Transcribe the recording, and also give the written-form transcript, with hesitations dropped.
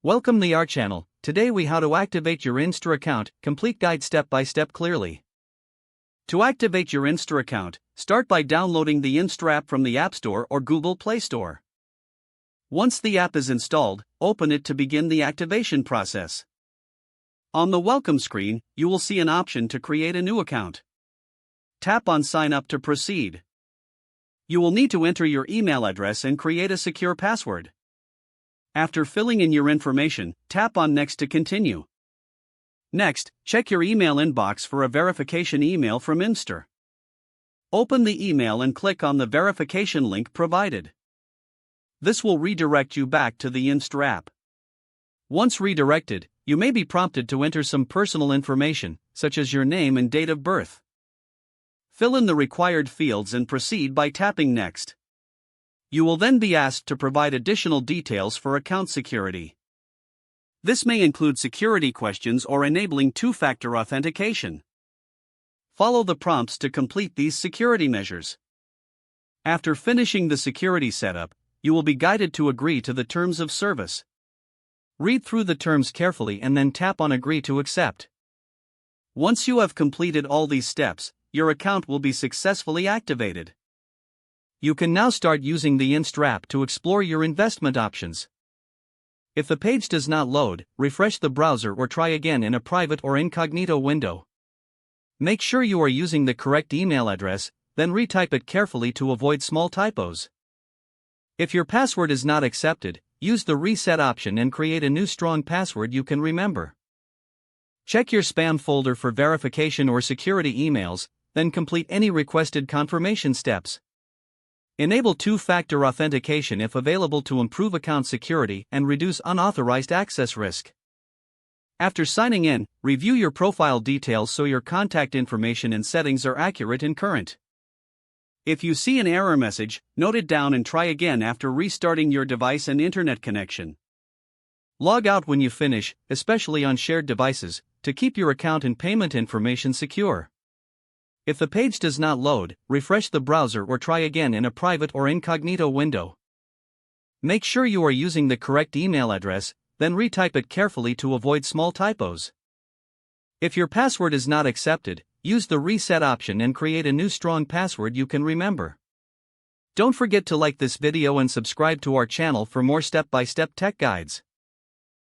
Welcome to our channel. Today we how to activate your Invstr account, complete guide step by step clearly. To activate your Invstr account, start by downloading the Invstr app from the App Store or Google Play Store. Once the app is installed, open it to begin the activation process. On the welcome screen, you will see an option to create a new account. Tap on Sign Up to proceed. You will need to enter your email address and create a secure password. After filling in your information, tap on Next to continue. Next, check your email inbox for a verification email from Invstr. Open the email and click on the verification link provided. This will redirect you back to the Invstr app. Once redirected, you may be prompted to enter some personal information, such as your name and date of birth. Fill in the required fields and proceed by tapping Next. You will then be asked to provide additional details for account security. This may include security questions or enabling two-factor authentication. Follow the prompts to complete these security measures. After finishing the security setup, you will be guided to agree to the terms of service. Read through the terms carefully and then tap on Agree to accept. Once you have completed all these steps, your account will be successfully activated. You can now start using the Invstr app to explore your investment options. If the page does not load, refresh the browser or try again in a private or incognito window. Make sure you are using the correct email address, then retype it carefully to avoid small typos. If your password is not accepted, use the reset option and create a new strong password you can remember. Check your spam folder for verification or security emails, then complete any requested confirmation steps. Enable two-factor authentication if available to improve account security and reduce unauthorized access risk. After signing in, review your profile details so your contact information and settings are accurate and current. If you see an error message, note it down and try again after restarting your device and internet connection. Log out when you finish, especially on shared devices, to keep your account and payment information secure. If the page does not load, refresh the browser or try again in a private or incognito window. Make sure you are using the correct email address, then retype it carefully to avoid small typos. If your password is not accepted, use the reset option and create a new strong password you can remember. Don't forget to like this video and subscribe to our channel for more step-by-step tech guides.